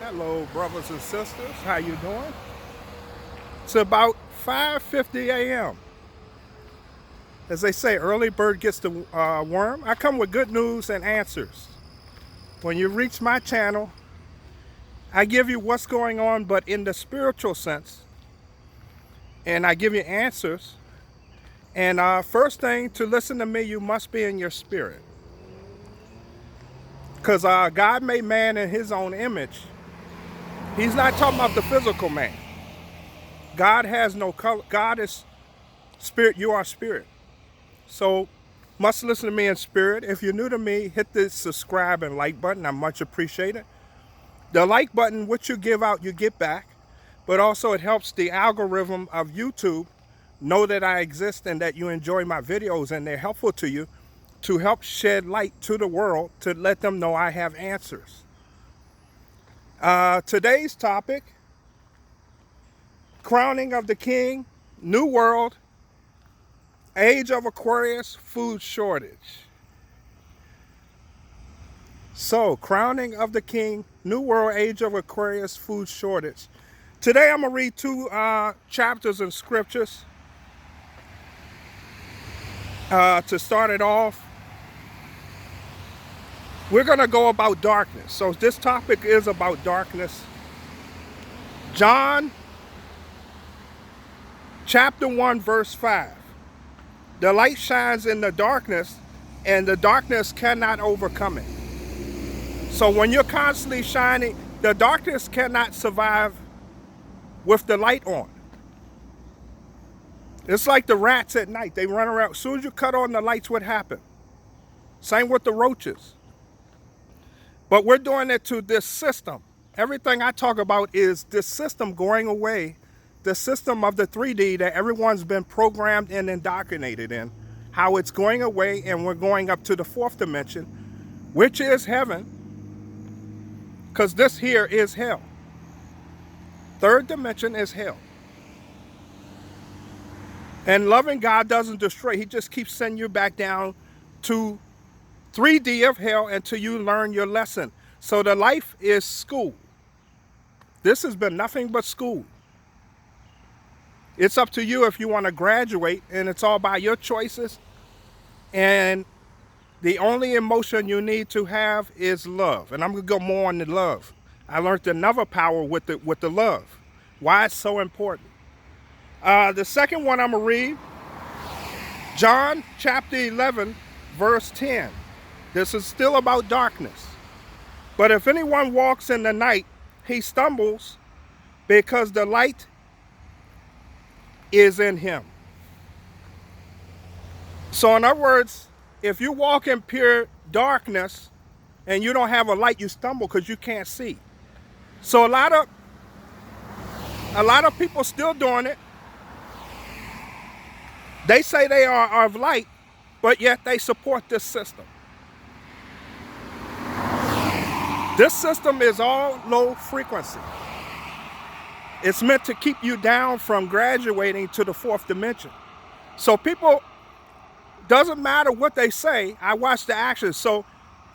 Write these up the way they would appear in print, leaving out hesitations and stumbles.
Hello, brothers and sisters. How you doing? It's about 5:50 a.m. As they say, early bird gets the worm. I come with good news and answers. When you reach my channel, I give you what's going on, but in the spiritual sense, and I give you answers. And first thing, to listen to me, you must be in your spirit, because God made man in His own image. He's not talking about the physical man. God has no color. God is spirit. You are spirit. So, must listen to me in spirit. If you're new to me, hit the subscribe and like button. I much appreciate it. The like button, what you give out, you get back. But also it helps the algorithm of YouTube know that I exist and that you enjoy my videos and they're helpful to you, to help shed light to the world, to let them know I have answers. Today's topic, crowning of the king, new world, age of Aquarius, food shortage. So, crowning of the king, new world, age of Aquarius, food shortage. Today I'm going to read two chapters in scriptures. To start it off, we're going to go about darkness. So this topic is about darkness. John chapter 1 verse 5. The light shines in the darkness, and the darkness cannot overcome it. So when you're constantly shining, the darkness cannot survive with the light on. It's like the rats at night. They run around. As soon as you cut on the lights, what happens? Same with the roaches. But we're doing it to this system. Everything I talk about is this system going away, the system of the 3D that everyone's been programmed and indoctrinated in, how it's going away, and we're going up to the fourth dimension, which is heaven, because this here is hell. Third dimension is hell. And loving God doesn't destroy. He just keeps sending you back down to 3D of hell until you learn your lesson. So the life is school. This has been nothing but school. It's up to you if you want to graduate, and it's all by your choices. And the only emotion you need to have is love. And I'm going to go more on the love. I learned another power with the love. Why it's so important. The second one I'm going to read, John chapter 11, verse 10. This is still about darkness. But if anyone walks in the night, he stumbles because the light is in him. So in other words, if you walk in pure darkness and you don't have a light, you stumble because you can't see. So a lot of people still doing it. They say they are of light, but yet they support this system. This system is all low frequency. It's meant to keep you down from graduating to the fourth dimension. So people, doesn't matter what they say, I watch the actions. So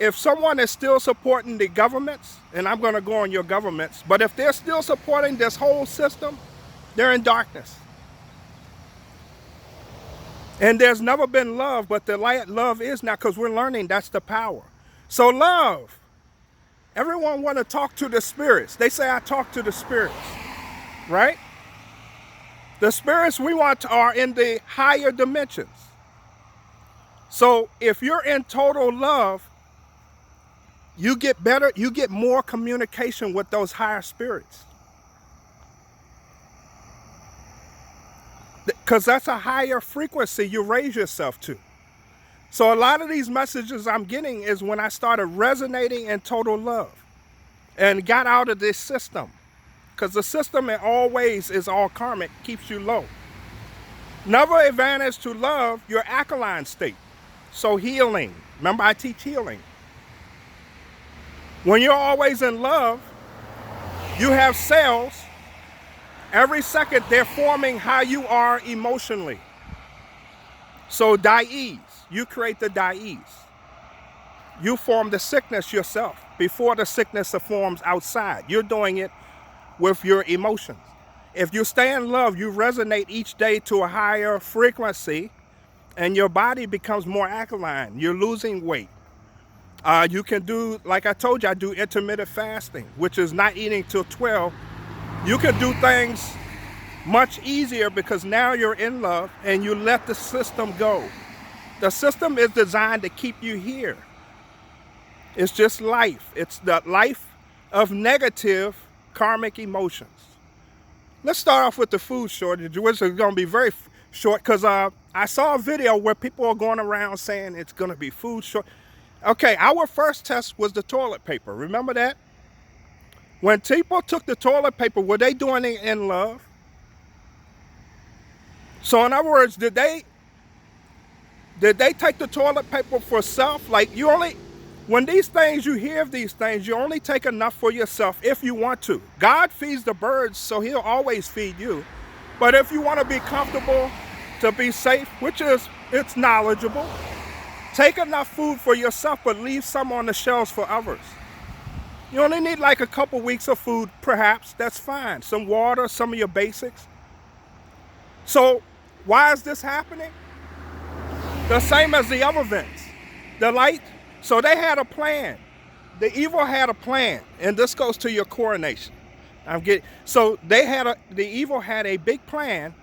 if someone is still supporting the governments, and I'm going to go on your governments, but if they're still supporting this whole system, they're in darkness. And there's never been love, but the light love is now, because we're learning that's the power. So love. Everyone want to talk to the spirits. They say I talk to the spirits, right? The spirits we want are in the higher dimensions. So if you're in total love, you get better, you get more communication with those higher spirits. Because that's a higher frequency you raise yourself to. So a lot of these messages I'm getting is when I started resonating in total love and got out of this system. Because the system in all ways is all karmic, keeps you low. Another advantage to love, your alkaline state. So healing. Remember, I teach healing. When you're always in love, you have cells. Every second, they're forming how you are emotionally. So disease, you create the disease. You form the sickness yourself. before the sickness forms outside. You're doing it with your emotions. If you stay in love, you resonate each day to a higher frequency, and your body becomes more alkaline. You're losing weight. You can do, like I told you, I do intermittent fasting, which is not eating till 12. You can do things much easier because now you're in love and you let the system go. The system is designed to keep you here. It's just life. It's the life of negative karmic emotions. Let's start off with the food shortage, which is going to be very short because I saw a video where people are going around saying it's going to be food short. Okay, our first test was the toilet paper. Remember that? When people took the toilet paper, were they doing it in love? So in other words, did they take the toilet paper for self? Like when these things, you hear of these things, you only take enough for yourself if you want to. God feeds the birds, so he'll always feed you. But if you want to be comfortable, to be safe, which is, it's knowledgeable, take enough food for yourself, but leave some on the shelves for others. You only need like a couple weeks of food, perhaps. That's fine. Some water, some of your basics. So why is this happening? The same as the other events. The light, so they had a plan. The evil had a plan, and this goes to your coronation. The evil had a big plan,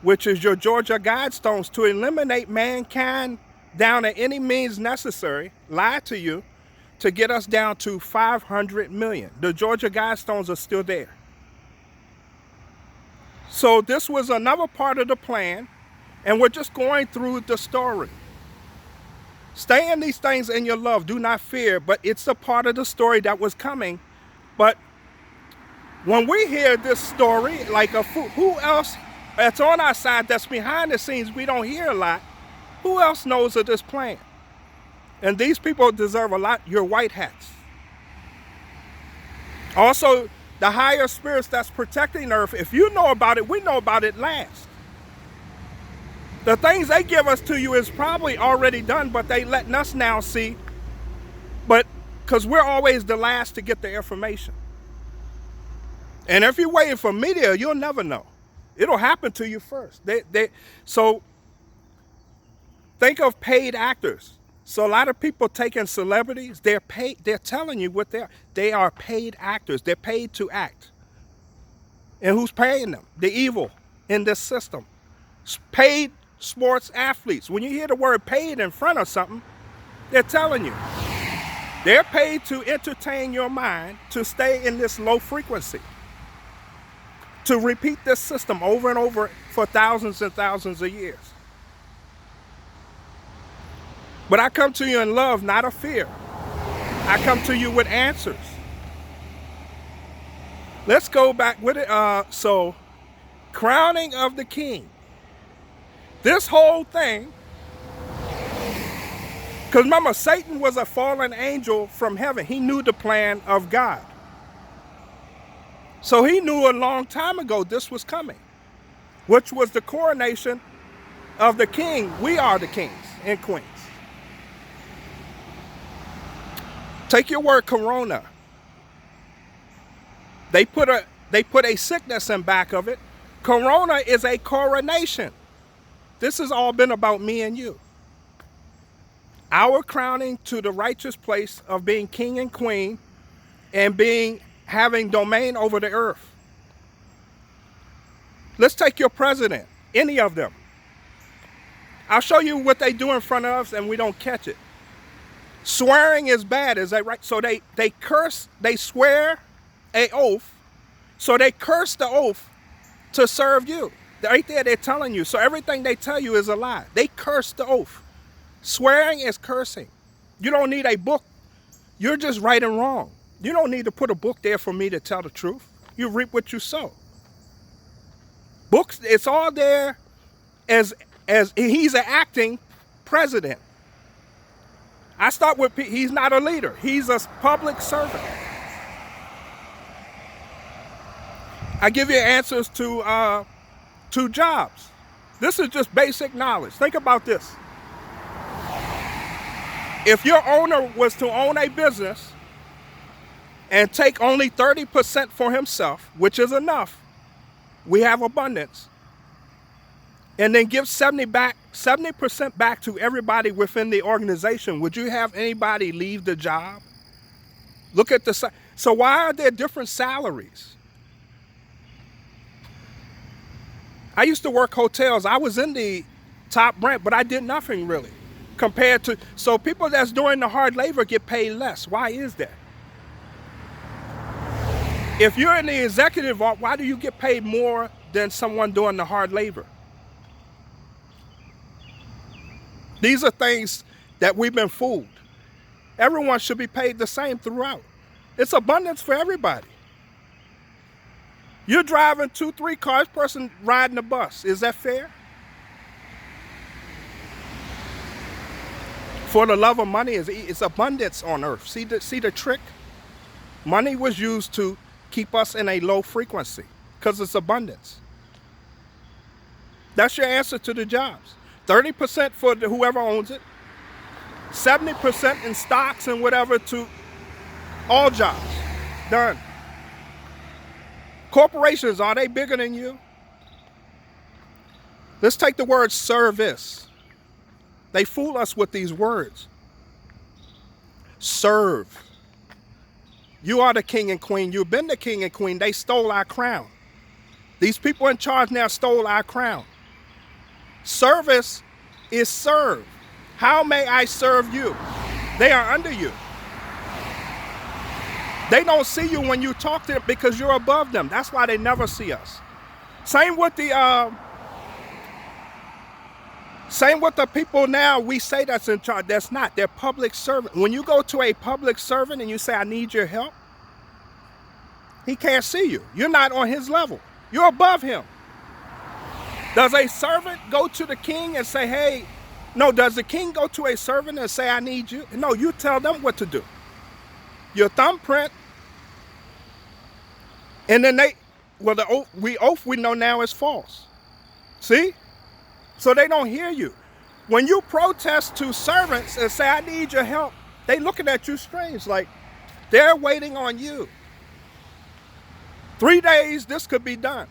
which is your Georgia Guidestones, to eliminate mankind down at any means necessary, lie to you, to get us down to 500 million. The Georgia Guidestones are still there. So this was another part of the plan, and we're just going through the story. Stay in these things in your love. Do not fear, but it's a part of the story that was coming. But when we hear this story, like who else that's on our side, that's behind the scenes, we don't hear a lot. Who else knows of this plan? And these people deserve a lot. Your white hats. Also, the higher spirits that's protecting Earth, if you know about it, we know about it last. The things they give us to you is probably already done, but they letting us now see. But because we're always the last to get the information. And if you're waiting for media, you'll never know. It'll happen to you first. So think of paid actors. So a lot of people taking celebrities, they're paid. They're telling you what they are paid actors. They're paid to act. And who's paying them? The evil in this system. Paid sports athletes. When you hear the word paid in front of something, they're telling you. They're paid to entertain your mind to stay in this low frequency. To repeat this system over and over for thousands and thousands of years. But I come to you in love, not a fear. I come to you with answers. Let's go back with it. So, crowning of the king. This whole thing, because remember, Satan was a fallen angel from heaven. He knew the plan of God. So he knew a long time ago this was coming, which was the coronation of the king. We are the kings and queens. Take your word corona. They put a sickness in back of it. Corona is a coronation. This has all been about me and you. Our crowning to the righteous place of being king and queen and having domain over the earth. Let's take your president, any of them. I'll show you what they do in front of us and we don't catch it. Swearing is bad, is that right? So they curse, they swear an oath, so they curse the oath to serve you. Right there, they're telling you. So everything they tell you is a lie. They curse the oath. Swearing is cursing. You don't need a book. You're just right and wrong. You don't need to put a book there for me to tell the truth. You reap what you sow. Books, it's all there as he's an acting president. I start with, he's not a leader. He's a public servant. I give you answers to jobs. This is just basic knowledge. Think about this. If your owner was to own a business and take only 30% for himself, which is enough, we have abundance, and then give 70% back to everybody within the organization, would you have anybody leave the job? Look at so why are there different salaries? I used to work hotels. I was in the top rank, but I did nothing really compared to, so people that's doing the hard labor get paid less. Why is that? If you're in the executive, why do you get paid more than someone doing the hard labor? These are things that we've been fooled. Everyone should be paid the same throughout. It's abundance for everybody. You're driving 2, 3 cars, person riding a bus. Is that fair? For the love of money, it's abundance on earth. See the trick? Money was used to keep us in a low frequency because it's abundance. That's your answer to the jobs. 30% for whoever owns it. 70% in stocks and whatever to all jobs. Done. Corporations, are they bigger than you? Let's take the word service. They fool us with these words. Serve. You are the king and queen. You've been the king and queen. They stole our crown. These people in charge now stole our crown. Service is serve. How may I serve you? They are under you. They don't see you when you talk to them because you're above them. That's why they never see us. Same with the people now we say that's in charge. That's not. They're public servant. When you go to a public servant and you say, I need your help, he can't see you. You're not on his level. You're above him. Does a servant go to the king and say, hey, no, does the king go to a servant and say, I need you? No, you tell them what to do. Your thumbprint. And then the oath we know now is false. See? So they don't hear you. When you protest to servants and say, I need your help, they looking at you strange, like they're waiting on you. 3 days, this could be done.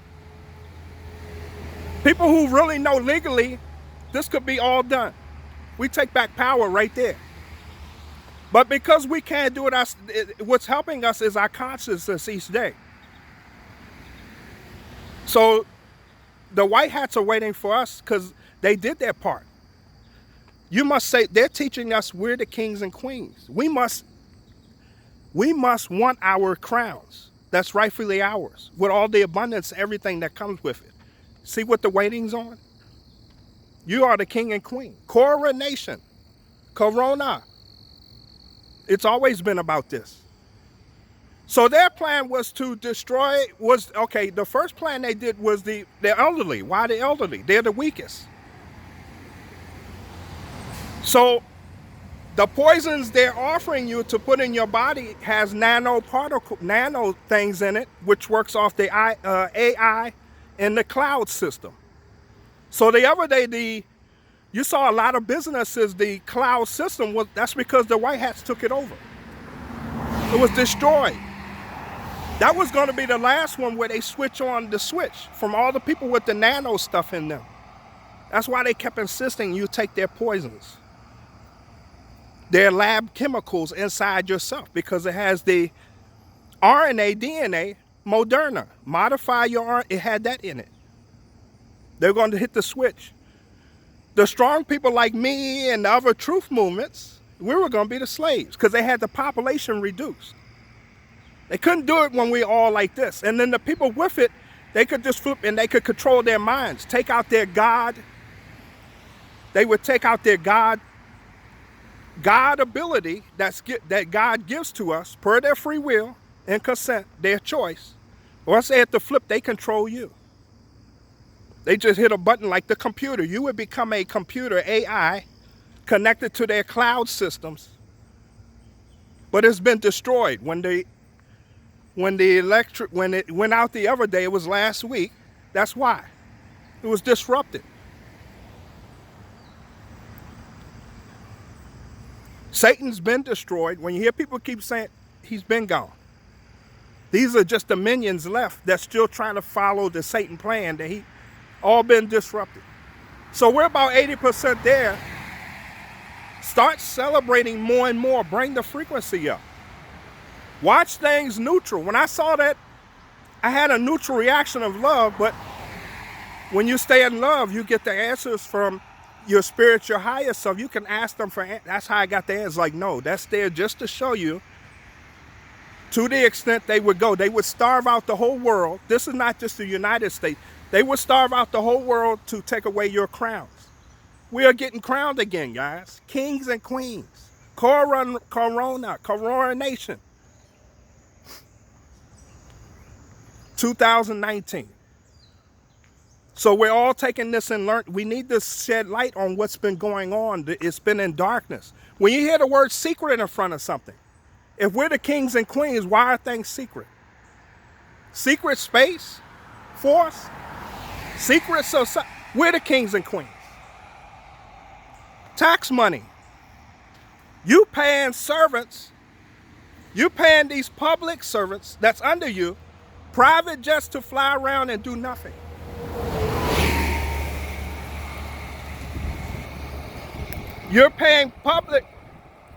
People who really know legally, this could be all done. We take back power right there. But because we can't do it, what's helping us is our consciousness each day. So the white hats are waiting for us because they did their part. You must say, they're teaching us we're the kings and queens. We must want our crowns. That's rightfully ours, with all the abundance, everything that comes with it. See what the waiting's on? You are the king and queen. Coronation. Corona. It's always been about this. So their plan was to destroy, the first plan they did was the elderly. Why the elderly? They're the weakest. So the poisons they're offering you to put in your body has nano things in it, which works off the AI in the cloud system. So the other day, you saw a lot of businesses, the cloud system, that's because the white hats took it over. It was destroyed. That was going to be the last one where they switch on the switch from all the people with the nano stuff in them. That's why they kept insisting you take their poisons. Their lab chemicals inside yourself, because it has the RNA, DNA, Moderna. Modify your RNA, it had that in it. They're going to hit the switch. The strong people like me and the other truth movements, we were going to be the slaves because they had the population reduced. They couldn't do it when we all like this. And then the people with it, they could just flip and they could control their minds, take out their God. They would take out their God ability that God gives to us per their free will and consent, their choice. Once they have to flip, they control you. They just hit a button like the computer. You would become a computer, AI, connected to their cloud systems. But it's been destroyed. When it went out the other day, it was last week. That's why. It was disrupted. Satan's been destroyed. When you hear people keep saying he's been gone, These are just the minions left that's still trying to follow the Satan plan that he all been disrupted. So we're about 80% there. Start celebrating more and more. Bring the frequency up. Watch things neutral. When I saw that, I had a neutral reaction of love, but when you stay in love, you get the answers from your spirit, your higher self. You can ask them for, that's how I got the answers. Like, no, that's there just to show you, to the extent they would go. They would starve out the whole world. This is not just the United States. They would starve out the whole world to take away your crowns. We are getting crowned again, guys. Kings and queens. Coronation. 2019. So we're all taking this and learn. We need to shed light on what's been going on. It's been in darkness. When you hear the word secret in front of something, if we're the kings and queens, why are things secret? Secret space force? Secret society? We're the kings and queens. Tax money. You paying servants, you paying these public servants that's under you, private jets to fly around and do nothing. You're paying public.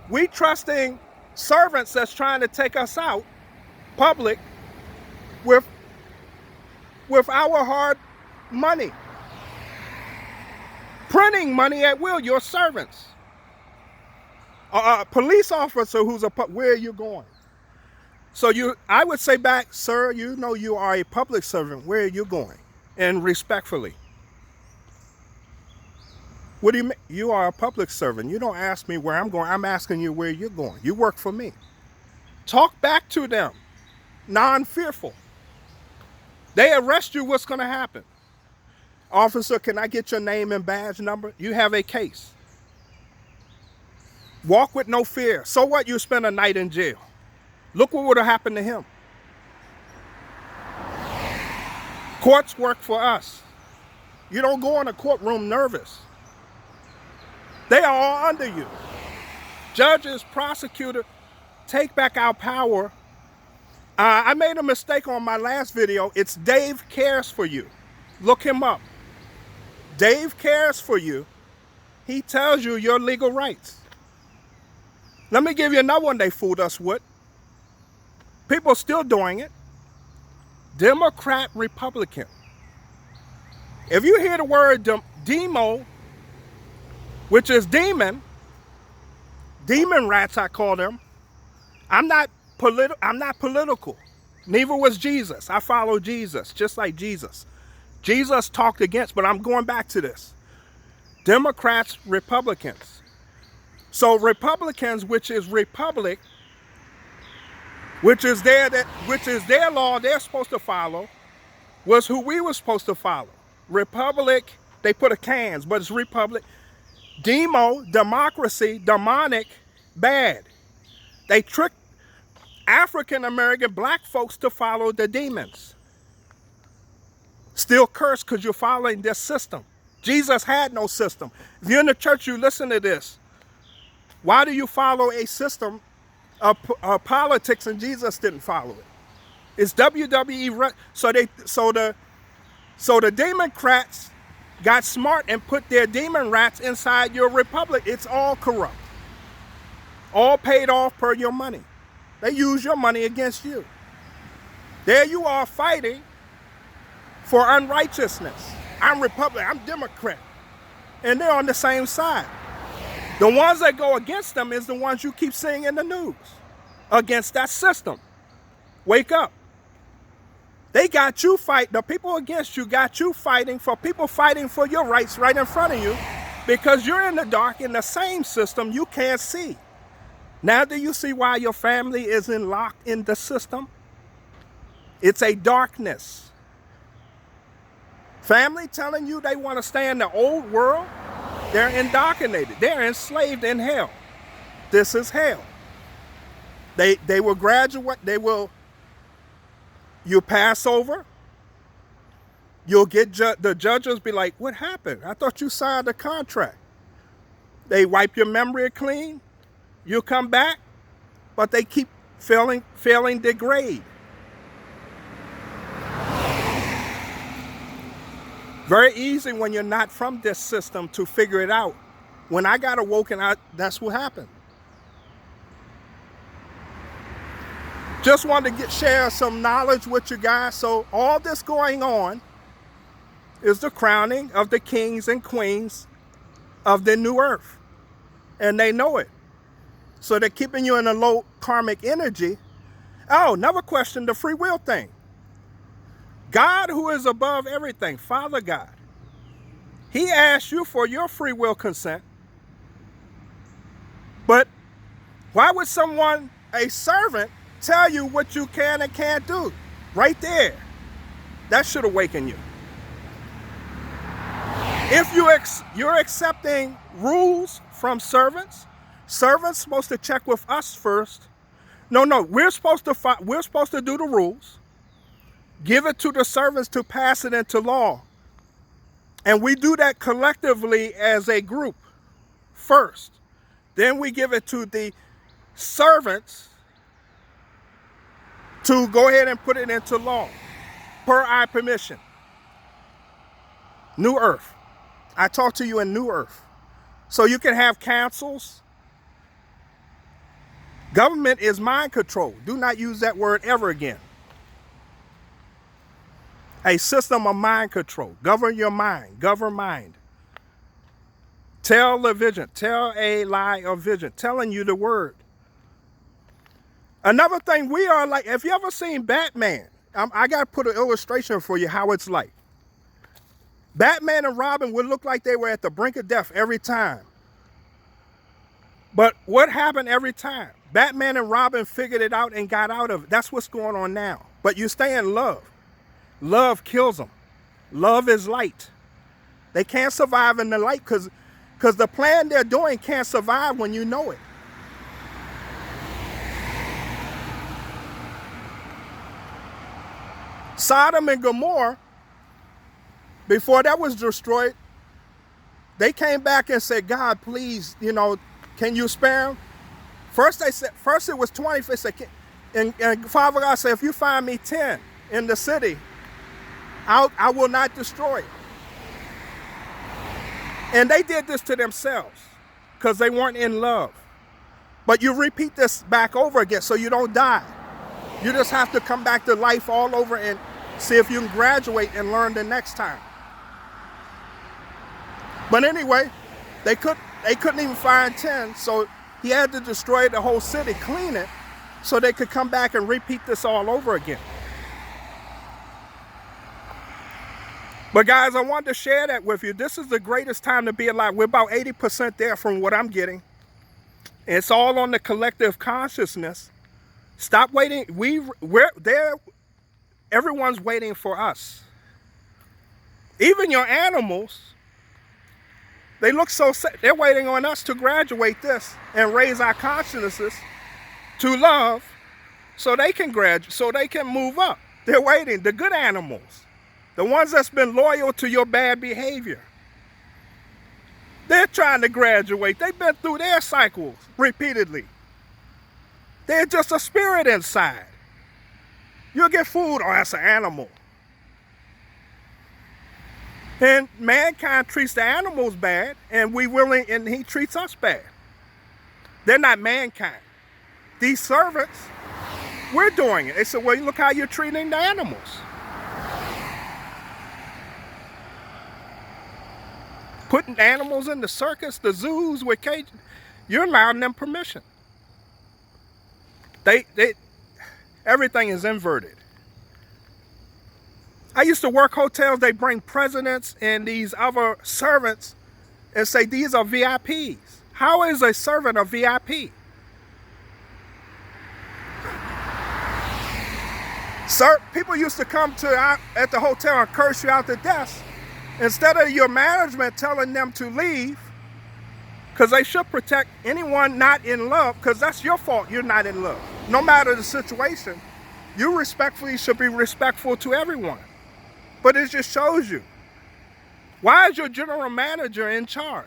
We trusting servants that's trying to take us out, public, with our hard money. Printing money at will, your servants. A police officer who's where are you going? So I would say back, sir, you know you are a public servant. Where are you going? And respectfully. What do you mean? You are a public servant. You don't ask me where I'm going. I'm asking you where you're going. You work for me. Talk back to them, non-fearful. They arrest you, what's going to happen? Officer, can I get your name and badge number? You have a case. Walk with no fear. So what? You spend a night in jail. Look what would have happened to him. Courts work for us. You don't go in a courtroom nervous. They are all under you. Judges, prosecutor, take back our power. I made a mistake on my last video. It's Dave Cares for You. Look him up. Dave Cares for You. He tells you your legal rights. Let me give you another one they fooled us with. People still doing it. Democrat, Republican. If you hear the word demo, which is demon rats I call them. I'm not political. Neither was Jesus. I follow Jesus, just like Jesus. Jesus talked against, but I'm going back to this. Democrats, Republicans. So Republicans, which is republic, which is their law they're supposed to follow, was who we were supposed to follow. Republic, they put a cans, but it's republic. Demo, democracy, demonic, bad. They tricked African-American black folks to follow the demons. Still cursed because you're following this system. Jesus had no system. If you're in the church, you listen to this. Why do you follow a system of politics and Jesus didn't follow it? It's WWE. So the Democrats got smart and put their demon rats inside your republic. It's all corrupt. All paid off per your money. They use your money against you. There you are fighting for unrighteousness. I'm Republican, I'm Democrat. And they're on the same side. The ones that go against them is the ones you keep seeing in the news. Against that system. Wake up. They got you fight. The people against you got you fighting for people fighting for your rights right in front of you because you're in the dark in the same system you can't see. Now do you see why your family isn't locked in the system? It's a darkness. Family telling you they want to stay in the old world, they're indoctrinated. They're enslaved in hell. This is hell. They will graduate, you pass over, you'll get, the judges be like, what happened? I thought you signed a contract. They wipe your memory clean, you come back, but they keep failing degrade. Very easy when you're not from this system to figure it out. When I got awoken, that's what happened. Just wanted to share some knowledge with you guys. So all this going on is the crowning of the kings and queens of the new earth. And they know it. So they're keeping you in a low karmic energy. Oh, never question the free will thing. God, who is above everything, Father God, he asked you for your free will consent. But why would someone, a servant, tell you what you can and can't do? Right there. That should awaken you. If you're accepting rules from servants, servants supposed to check with us first. No, we're supposed to do the rules, give it to the servants to pass it into law. And we do that collectively as a group first. Then we give it to the servants to go ahead and put it into law per our permission. New Earth. I talk to you in New Earth. So you can have councils. Government is mind control. Do not use that word ever again. A system of mind control. Govern your mind. Govern mind. Tell the vision. Tell a lie of vision. Telling you the word. Another thing, we are like, if you ever seen Batman, I got to put an illustration for you how it's like. Batman and Robin would look like they were at the brink of death every time. But what happened every time? Batman and Robin figured it out and got out of it. That's what's going on now. But you stay in love. Love kills them. Love is light. They can't survive in the light because the plan they're doing can't survive when you know it. Sodom and Gomorrah, before that was destroyed, they came back and said, God, please, can you spare them? First it was 20. They said, and Father God said, if you find me 10 in the city, I will not destroy it. And they did this to themselves because they weren't in love. But you repeat this back over again so you don't die. You just have to come back to life all over and see if you can graduate and learn the next time. But anyway, they couldn't even find 10, so he had to destroy the whole city, clean it, so they could come back and repeat this all over again. But guys, I wanted to share that with you. This is the greatest time to be alive. We're about 80% there from what I'm getting. It's all on the collective consciousness. Stop waiting. We're there. Everyone's waiting for us. Even your animals, they look so sad. They're waiting on us to graduate this and raise our consciousnesses to love so they can graduate, so they can move up. They're waiting. The good animals, the ones that's been loyal to your bad behavior, they're trying to graduate. They've been through their cycles repeatedly. They're just a spirit inside. You'll get food, oh, that's an animal. And mankind treats the animals bad, and and he treats us bad. They're not mankind. These servants, we're doing it. They said, well, look how you're treating the animals. Putting animals in the circus, the zoos with cages, you're allowing them permission. Everything is inverted. I used to work hotels. They bring presidents and these other servants and say, these are VIPs. How is a servant a VIP? Sir, people used to come at the hotel and curse you out the desk. Instead of your management telling them to leave, because they should protect anyone not in love, because that's your fault you're not in love. No matter the situation, you respectfully should be respectful to everyone. But it just shows you. Why is your general manager in charge?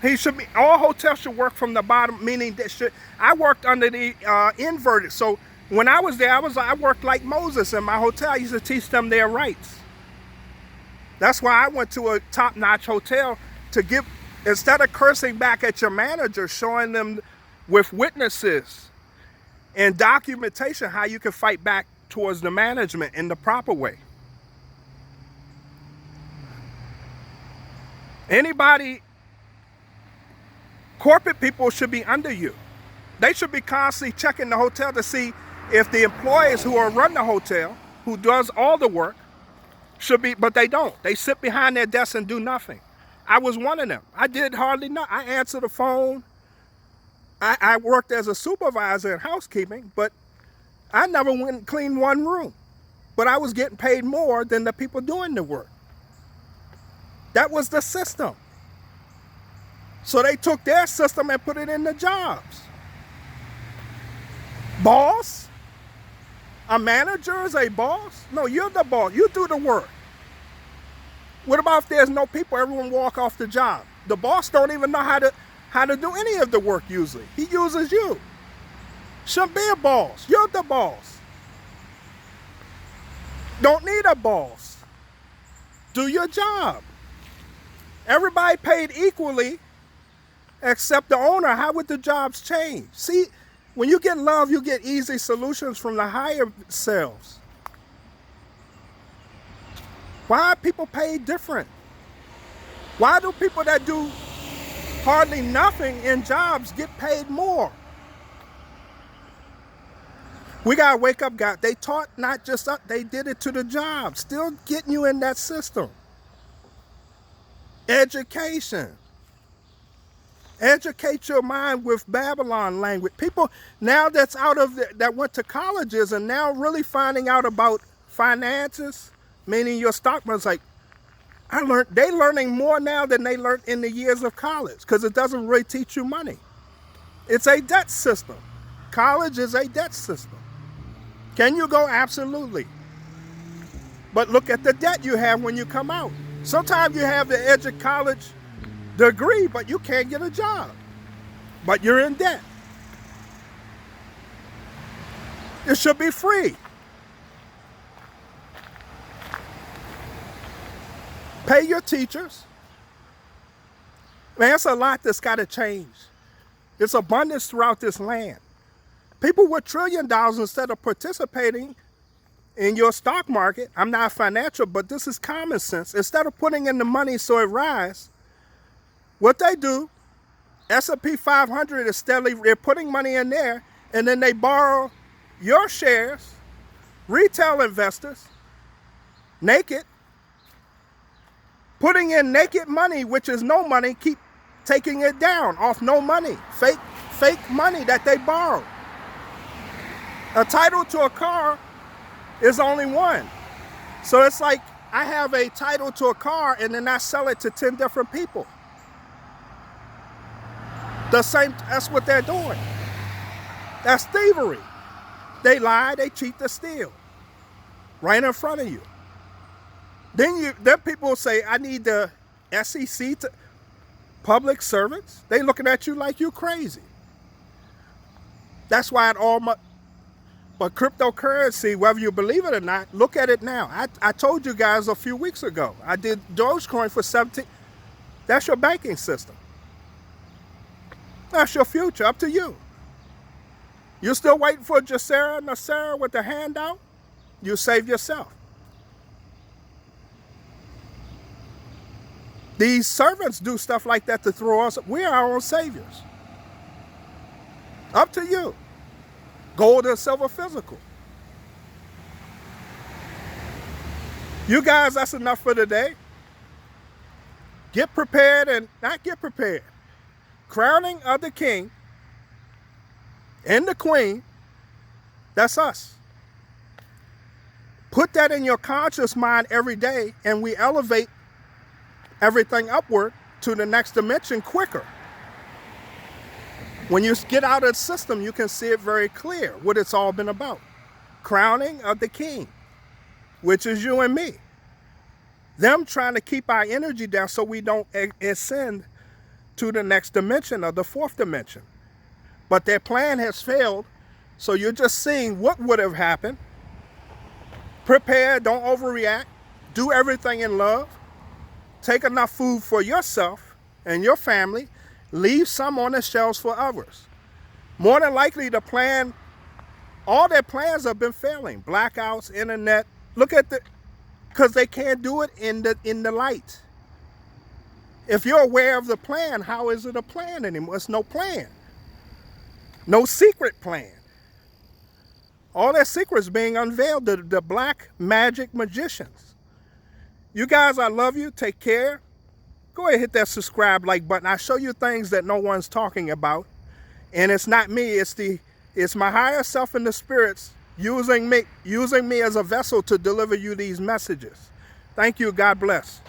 He should be. All hotels should work from the bottom, meaning I worked under the inverted. So when I was there, I worked like Moses in my hotel. I used to teach them their rights. That's why I went to a top-notch hotel to give, instead of cursing back at your manager, showing them with witnesses and documentation how you can fight back towards the management in the proper way. Anybody, corporate people should be under you. They should be constantly checking the hotel to see if the employees who are run the hotel, who does all the work, should be, but they don't. They sit behind their desk and do nothing. I was one of them. I did hardly nothing. I answered the phone. I worked as a supervisor in housekeeping, but I never went and cleaned one room. But I was getting paid more than the people doing the work. That was the system. So they took their system and put it in the jobs. Boss? A manager is a boss? No, you're the boss. You do the work. What about if there's no people, everyone walk off the job? The boss don't even know how to do any of the work usually. He uses you. Shouldn't be a boss. You're the boss. Don't need a boss. Do your job. Everybody paid equally except the owner. How would the jobs change? See, when you get love, you get easy solutions from the higher selves. Why are people paid different? Why do people that do hardly nothing in jobs get paid more? We got to wake up, guys. They taught not just us, they did it to the job. Still getting you in that system. Education. Educate your mind with Babylon language. People now that's out of that went to colleges and now really finding out about finances, meaning your stock market's like, they learning more now than they learned in the years of college because it doesn't really teach you money. It's a debt system. College is a debt system. Can you go? Absolutely. But look at the debt you have when you come out. Sometimes you have the edge of college degree, but you can't get a job. But you're in debt. It should be free. Pay your teachers. Man, it's a lot that's got to change. There's abundance throughout this land. People with $1 trillion, instead of participating in your stock market, I'm not financial, but this is common sense. Instead of putting in the money so it rise, what they do, S&P 500 is steadily, they're putting money in there, and then they borrow your shares, retail investors, naked, putting in naked money, which is no money, keep taking it down off no money, fake money that they borrow. A title to a car is only one. So it's like I have a title to a car and then I sell it to 10 different people. That's what they're doing. That's thievery. They lie, they cheat, they steal. Right in front of you. Then people will say, I need the SEC to public servants. They looking at you like you crazy. That's why but cryptocurrency, whether you believe it or not, look at it now. I told you guys a few weeks ago, I did Dogecoin for 17. That's your banking system. That's your future, up to you. You're still waiting for Nasara with the handout? You save yourself. These servants do stuff like that to throw us. We are our own saviors. Up to you. Gold and silver physical. You guys, that's enough for today. Get prepared and not get prepared. Crowning of the king and the queen, that's us. Put that in your conscious mind every day and we elevate everything upward to the next dimension quicker. When you get out of the system, you can see it very clear what it's all been about. Crowning of the king, which is you and me. Them trying to keep our energy down so we don't ascend to the next dimension or the fourth dimension. But their plan has failed, so you're just seeing what would have happened. Prepare, don't overreact. Do everything in love. take enough food for yourself and your family, leave some on the shelves for others. More than likely, all their plans have been failing. Blackouts, internet. Look at because they can't do it in the light. If you're aware of the plan, how is it a plan anymore? It's no plan. No secret plan. All their secrets being unveiled, the black magic magicians. You guys, I love you. Take care. Go ahead and hit that subscribe like button. I show you things that no one's talking about. And it's not me, it's my higher self and the spirits using me as a vessel to deliver you these messages. Thank you. God bless.